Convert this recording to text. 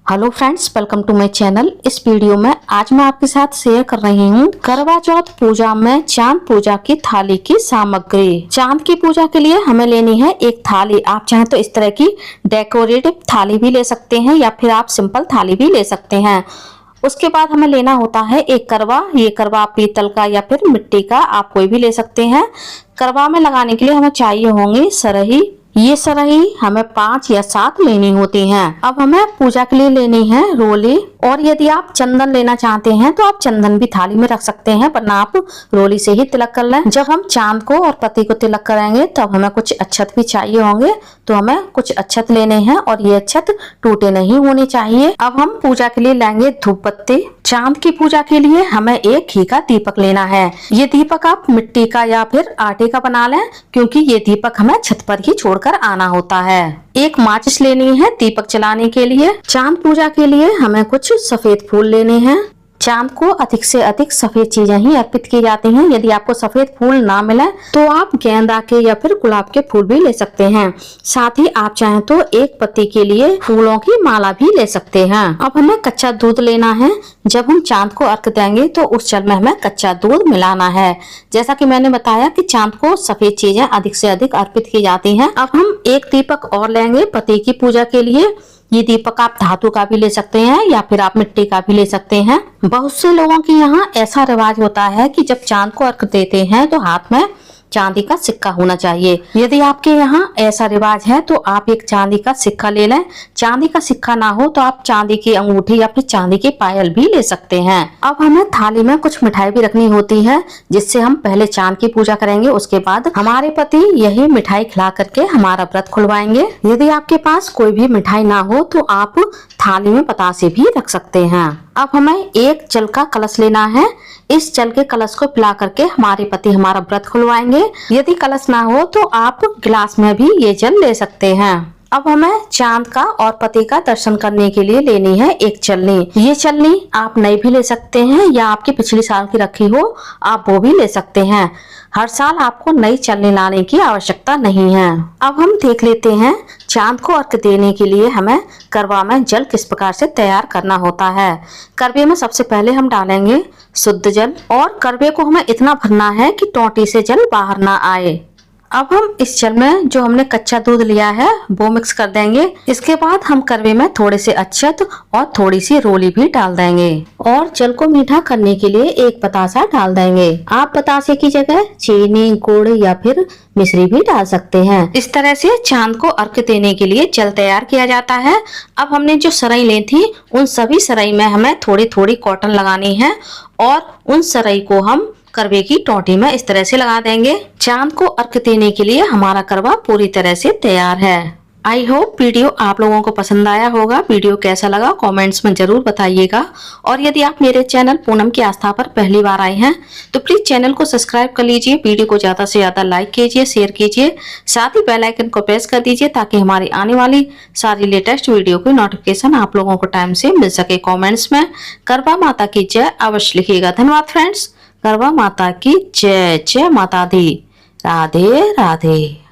Hello friends, welcome to my channel. इस video में आज मैं आपके साथ शेयर कर रही हूँ करवा चौथ पूजा में चांद पूजा की थाली की सामग्री। चांद की पूजा के लिए हमें लेनी है एक थाली। आप चाहें तो इस तरह की डेकोरेटिव थाली भी ले सकते हैं या फिर आप सिंपल थाली भी ले सकते हैं। उसके बाद हमें लेना होता है एक करवा। ये करवा पीतल का या फिर मिट्टी का, आप कोई भी ले सकते हैं। करवा में लगाने के लिए हमें चाहिए होंगी सरही। ये सरही हमें 5 या 7 लेनी होती हैं। अब हमें पूजा के लिए लेनी है रोली, और यदि आप चंदन लेना चाहते हैं तो आप चंदन भी थाली में रख सकते हैं, वरना आप रोली से ही तिलक कर लें। जब हम चांद को और पति को तिलक कराएंगे तब हमें कुछ अक्षत भी चाहिए होंगे, तो हमें कुछ अक्षत लेने हैं और ये अक्षत टूटे नहीं होने चाहिए। अब हम पूजा के लिए लेंगे धूप बत्ती। चांद की पूजा के लिए हमें एक घी का दीपक लेना है। ये दीपक आप मिट्टी का या फिर आटे का बना लें, क्योंकि ये दीपक हमें छत पर ही छोड़कर आना होता है। एक माचिस लेनी है दीपक जलाने के लिए। चांद पूजा के लिए हमें कुछ सफेद फूल लेने हैं। चांद को अधिक से अधिक सफेद चीजें ही अर्पित की जाती हैं। यदि आपको सफेद फूल ना मिले तो आप गेंदा के या फिर गुलाब के फूल भी ले सकते हैं। साथ ही आप चाहें तो एक पत्ती के लिए फूलों की माला भी ले सकते हैं। अब हमें कच्चा दूध लेना है। जब हम चांद को अर्घ देंगे तो उस जल में हमें कच्चा दूध मिलाना है। जैसा कि मैंने बताया कि चांद को सफेद चीजें अधिक से अधिक अर्पित की जाती हैं। अब हम एक दीपक और लेंगे पति की पूजा के लिए। ये दीपक आप धातु का भी ले सकते हैं या फिर आप मिट्टी का भी ले सकते हैं। बहुत से लोगों के यहाँ ऐसा रिवाज होता है कि जब चांद को अर्घ देते हैं तो हाथ में चांदी का सिक्का होना चाहिए। यदि आपके यहाँ ऐसा रिवाज है तो आप एक चांदी का सिक्का ले लें। चांदी का सिक्का ना हो तो आप चांदी की अंगूठी या फिर चांदी की पायल भी ले सकते हैं। अब हमें थाली में कुछ मिठाई भी रखनी होती है, जिससे हम पहले चांद की पूजा करेंगे, उसके बाद हमारे पति यही मिठाई खिला करके हमारा व्रत खुलवाएंगे। यदि आपके पास कोई भी मिठाई ना हो तो आप थाली में बतासे भी रख सकते हैं। अब हमें एक जल का कलश लेना है। इस जल के कलश को पिला करके हमारे पति हमारा व्रत खुलवाएंगे। यदि कलश ना हो तो आप गिलास में भी ये जल ले सकते हैं। अब हमें चांद का और पति का दर्शन करने के लिए लेनी है एक चलनी। ये चलनी आप नई भी ले सकते हैं या आपकी पिछली साल की रखी हो आप वो भी ले सकते हैं। हर साल आपको नई चलनी लाने की आवश्यकता नहीं है। अब हम देख लेते हैं चांद को अर्घ देने के लिए हमें करवा में जल किस प्रकार से तैयार करना होता है। करवे में सबसे पहले हम डालेंगे शुद्ध जल, और करवे को हमें इतना भरना है कि टोंटी से जल बाहर ना आए। अब हम इस जल में जो हमने कच्चा दूध लिया है वो मिक्स कर देंगे। इसके बाद हम करवे में थोड़े से अक्षत और थोड़ी सी रोली भी डाल देंगे, और जल को मीठा करने के लिए एक बतासा डाल देंगे। आप बतासे की जगह चीनी, गुड़ या फिर मिश्री भी डाल सकते हैं। इस तरह से चांद को अर्घ देने के लिए जल तैयार किया जाता है। अब हमने जो सरई ली थी उन सभी सरई में हमें थोड़ी थोड़ी कॉटन लगानी है, और उन सरई को हम करवे की टोंटी में इस तरह से लगा देंगे। चांद को अर्घ देने के लिए हमारा करवा पूरी तरह से तैयार है। आई होप वीडियो आप लोगों को पसंद आया होगा। वीडियो कैसा लगा कमेंट्स में जरूर बताइएगा, और यदि आप मेरे चैनल पूनम की आस्था पर पहली बार आए हैं तो प्लीज चैनल को सब्सक्राइब कर लीजिए। वीडियो को ज्यादा से ज्यादा लाइक कीजिए, शेयर कीजिए, साथ ही बेल आइकन को प्रेस कर दीजिए ताकि हमारी आने वाली सारी लेटेस्ट वीडियो की नोटिफिकेशन आप लोगों को टाइम से मिल सके। कॉमेंट्स में करवा माता की जय अवश्य लिखिएगा। धन्यवाद फ्रेंड्स। करवा माता की जय। जय माता दी। राधे राधे।